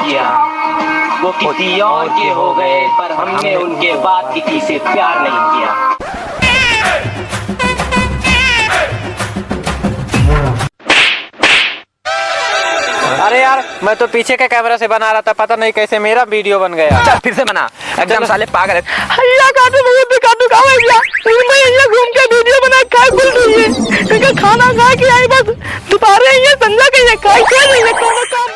किया। वो किसी और के हो गए पर हमने उनके बाद किसी से प्यार नहीं किया। अरे यार मैं तो पीछे के कैमरा से बना रहा था, पता नहीं कैसे मेरा वीडियो बन गया। चल फिर से बना, एकदम साले पागल है। घूम के वीडियो बना काय बोल रही है, इनका खाना खा के आई बस दोबारा ये संजा के ये काय कर रही है कौन काम।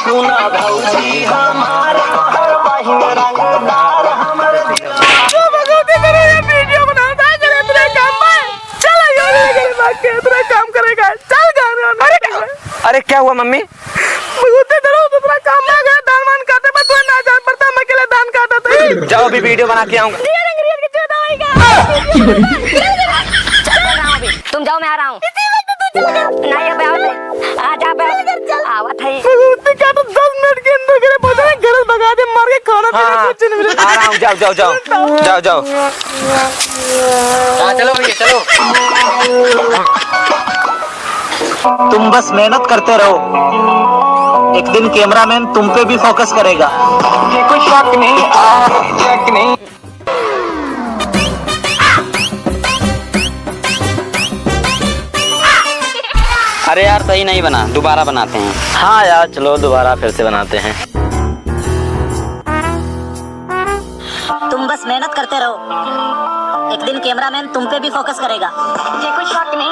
सुना भौजी हमारा हर बहिन रंगदार हमर जो भगवती मेरे ये वीडियो बनाता है करे तेरे काम में चल यार ये बात के तेरा काम करेगा चल गाना। अरे क्या हुआ मम्मी? भगवती तेरा दूसरा काम ना गया दान मान काटे पर तू ना जान पड़ता मैं अकेले दान काटा था। जाओ अभी वीडियो बना के आऊंगा। तुम जाओ मैं आ रहा हूँ। नहीं अब आ जा आवत है। भगवती का तो 10 मिनट के अंदर करे पहुंचा घर भगा दे मार के खाना पीना कुछ नहीं मिलेगा। आ रहा हूँ, जाओ जाओ जाओ जाओ जाओ। चलो भैया चलो। तुम बस मेहनत करते रहो, एक दिन कैमरामैन तुम पे भी फोकस करेगा। ये कोई शक नहीं। अरे यार सही नहीं बना, दोबारा बनाते हैं। हाँ यार चलो दोबारा फिर से बनाते हैं। तुम बस मेहनत करते रहो, एक दिन कैमरामैन तुम पे भी फोकस करेगा। ये कोई शक नहीं।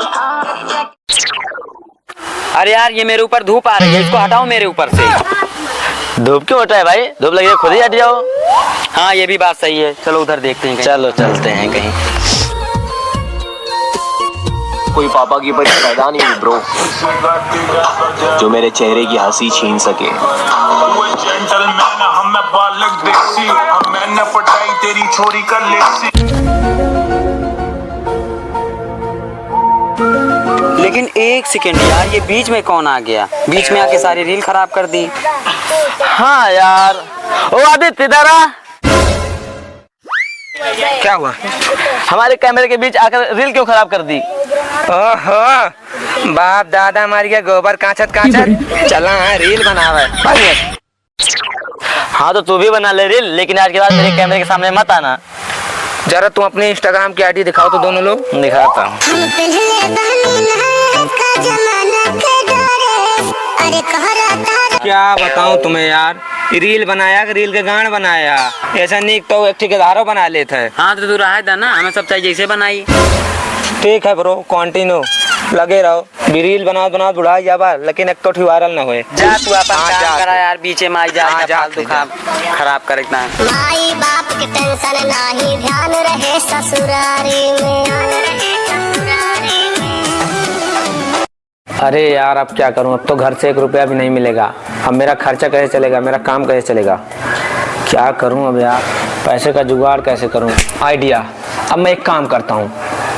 अरे यार ये मेरे ऊपर धूप आ रही है, इसको हटाओ मेरे ऊपर से। धूप क्यों हटा है भाई? धूप लगी है खुद ही हट जाओ। हाँ ये भी बात सही है, चलो उधर देखते हैं कहीं। चलो चलते हैं कहीं। कोई पापा की बड़ी पैदा नहीं हुई ब्रो जो मेरे चेहरे की हंसी छीन सके। तेरी छोरी का लेकिन एक सेकेंड यार, ये बीच में कौन आ गया? बीच में आके सारी रील खराब कर दी। हाँ यार ओ आदित्य इधर आ। क्या हुआ? हमारे कैमरे के बीच आकर रील क्यों खराब कर दी? ओहो बाप दादा मार गया गोबर कांचत चला रील बनावे। हाँ तो तू भी बना ले रील, लेकिन आज के बाद मेरे कैमरे के सामने मत आना। जरा तुम अपने इंस्टाग्राम की आईडी दिखाओ तो दोनों लोग। दिखाता हूँ। क्या बताऊँ तुम्हें यार, रील बनाया रील के गान बनाया, ऐसा नहीं तो एक ठेकेदारों बना लेते है। हाँ तो तू रहा था ना, हमें सब चाहिए जैसे बनाई। ठीक है ब्रो कंटिन्यू लगे रहो, रील बनाओ बुढ़ाई जाबा, लेकिन एक तो वायरल ना होए। जा तू अपन काम करा यार, बीचे में आई जा फालतू खराब कर इतना। माई बाप की टेंशन नहीं, ध्यान रहे ससुरारी में। अरे यार अब क्या करूं, अब तो घर से 1 रुपया भी नहीं मिलेगा। अब मेरा खर्चा कैसे चलेगा, मेरा काम कैसे चलेगा, क्या करूं अब यार, पैसे का जुगाड़ कैसे करूं। आइडिया, अब मैं एक काम करता हूं,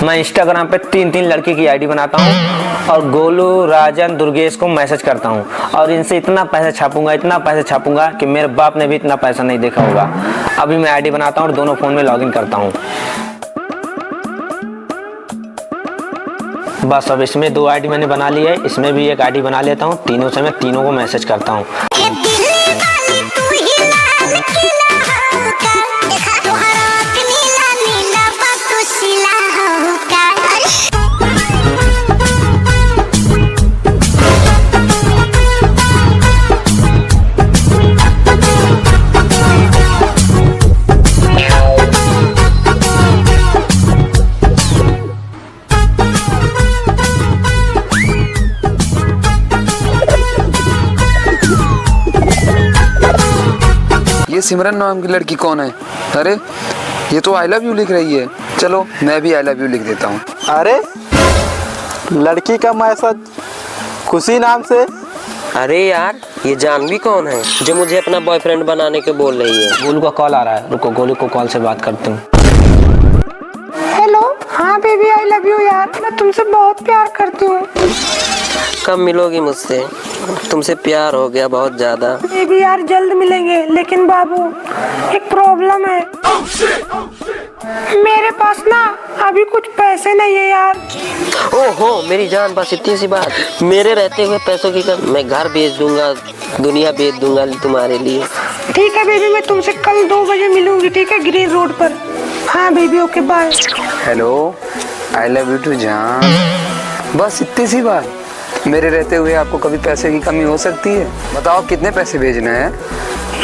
मैं इंस्टाग्राम पे 3 लड़की की आईडी बनाता हूं और गोलू राजन दुर्गेश को मैसेज करता हूं और इनसे इतना पैसा छापूंगा कि मेरे बाप ने भी इतना पैसा नहीं देखा होगा। अभी मैं आईडी बनाता हूं और दोनों फोन में लॉगिन करता हूं। बस अब इसमें 2 आईडी मैंने बना ली है, इसमें भी एक आईडी बना लेता हूँ। तीनों से मैं तीनों को मैसेज करता हूँ। ये सिमरन नाम की लड़की कौन है? अरे ये तो आई लव यू लिख रही है। चलो मैं भी आई लव यू लिख देता हूँ। अरे लड़की का मैसेज खुशी नाम से। अरे यार ये जानवी कौन है जो मुझे अपना बॉयफ्रेंड बनाने के बोल रही है? गोलू का कॉल आ रहा है, रुको गोलू को कॉल से बात करती हूँ। हेलो, हाँ बेबी आई लव यू यार, मैं तुमसे बहुत प्यार करती हूँ। कब मिलोगी मुझसे? तुमसे प्यार हो गया बहुत ज्यादा। ये भी यार जल्द मिलेंगे, लेकिन बाबू एक प्रॉब्लम है। मेरे पास ना अभी कुछ पैसे नहीं है यार। ओहो मेरी जान, बस इतनी सी बात। मेरे रहते हुए पैसों की कम? मैं घर बेच दूंगा, दुनिया बेच दूंगा तुम्हारे लिए। ठीक है बेबी, मैं तुमसे कल 2 बजे मिलूंगी, ठीक है, ग्रीन रोड पर। हाँ baby, okay bye. Hello, I love you too जान। बस इतनी सी बात। मेरे रहते हुए आपको कभी पैसे की कमी हो सकती है? बताओ कितने पैसे भेजने हैं?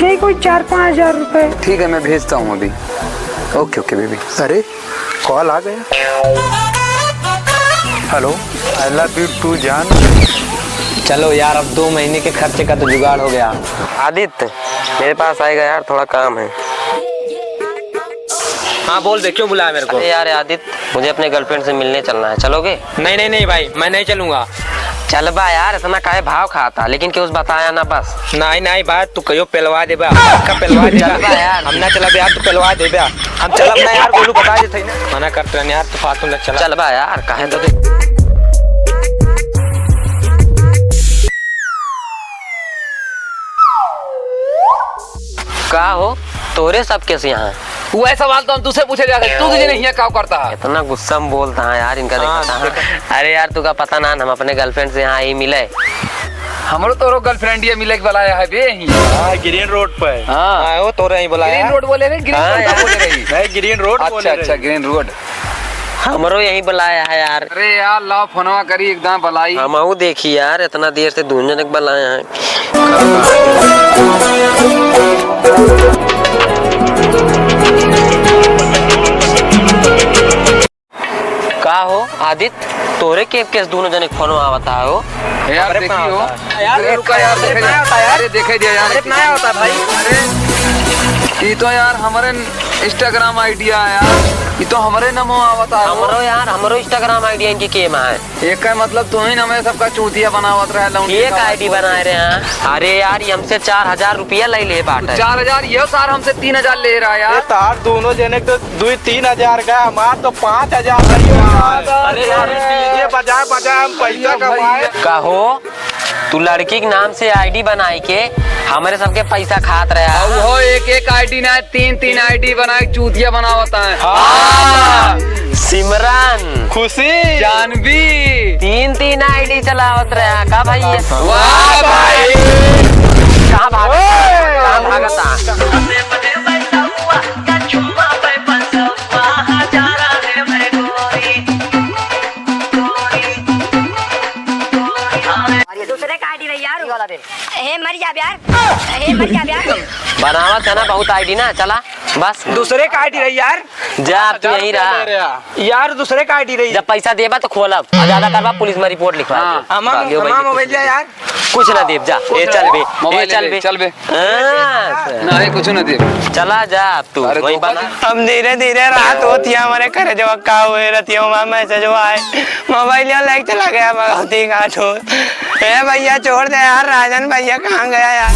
यही कोई 4-5 हजार रुपए। ठीक है, मैं भेजता हूँ अभी। Okay okay baby. अरे कॉल आ गया। Hello, I love you too जान। चलो यार, अब 2 महीने के खर्चे का तो जुगाड़ हो गया। आदित्य मेरे पास आएगा यार, थोड़ा काम है। हाँ बोल दे, क्यों बुलाया मेरे को? अरे यार आदित्य, मुझे अपने गर्लफ्रेंड से मिलने चलना है, चलोगे? नहीं नहीं नहीं भाई, मैं नहीं चलूंगा। चल बा यार, इतना काहे भाव खाता, लेकिन क्यों बताया ना बस। नहीं नहीं भाई, तू कहियो पेलवा दे बा, का पेलवा दे चल बा यार। हम ना चला यार, तू पेलवा दे बा। हम चलब ना यार, बोलू बता दे थे ना, मना करते हैं यार, तू फालतू ना चला। चल बा यार, काहे तो का हो तोरे सब कैसे यहाँ? वह सवाल तो हम तुझसे पूछे जा सकते, तू तुझे नहीं क्या करता है? इतना गुस्सा में बोलता है यार, इनका देखा। अरे यार तू का पता ना, हम अपने गर्लफ्रेंड से यहाँ ही मिले। हमरो तो गर्लफ्रेंड ये मिले के बुलाया है बे ही। हाँ, ग्रीन रोड पे। हाँ वो तो रही बोला ग्रीन रोड बोले रे, ग्रीन रोड बोले रही। नहीं, ग्रीन रोड अच्छा अच्छा, ग्रीन रोड। हमरो यही बुलाया है यार। अरे यार लाओ फोनवा करी एकदम बुलाई। हम देखी यार, इतना देर से दूंजन बुलाया है। का हो आदित्य, तोरे के केस दोनों जने फोन आवता हो यार देखियो यार, रुका यार, देखे यार, देखे दिया यार, कितना होता भाई? अरे ये तो यार हमारे इंस्टाग्राम आइडिया है यार, ये तो हमारे नमो आवता है। हमरो यार, हमरो इंस्टाग्राम आईडी इनकी केम है। एक का मतलब तू ही नमे सबका चूतिया बनावत रहे लौंडी। एक आईडी बनाए रहे हैं। अरे यार ये हमसे 4000 रुपया ले ले बाटे। 4000? ये सार हमसे 3000 ले रहा है यार। तार दोनों जने तो 2-3 हजार का, हमार तो 5000। अरे यार डीजे बजा बजा हम पैसा कमाए। कहो तू लड़की के नाम से आईडी बनाई के हमारे सबके पैसा खात रहा है। वो एक आईडी ना 3 आईडी बनाए चूतिया बनावता है। सिमरन, खुशी, जानवी 3 आईडी चलावत रहा का भाई? वाह भाई, कहाँ भागता? दूसरे का आईडी रही यार वाला दे। हे मर जा यार, हे मर जा यार। बनावत है ना बहुत आईडी ना, चला बस। दूसरे का आईडी रही यार। जा तू यही रहा यार, दूसरे का आईडी रही। जब पैसा देबा तो खोलब, ज्यादा करवा पुलिस में रिपोर्ट लिखवा दे। हमारा मोबाइल यार, कुछ ना देव, जा ए चल बे, ए चल बे, चल बे। हाँ, नहीं कुछ ना दे, चला जा अब तू वही बना। हम धीरे धीरे रात होती है हमारे घर जो का हुए रहती है, वहाँ मैसेज आए, मोबाइल लाइक चला गया भगवती का। ए भैया छोड़ दे यार, राजन भैया कहाँ गया यार?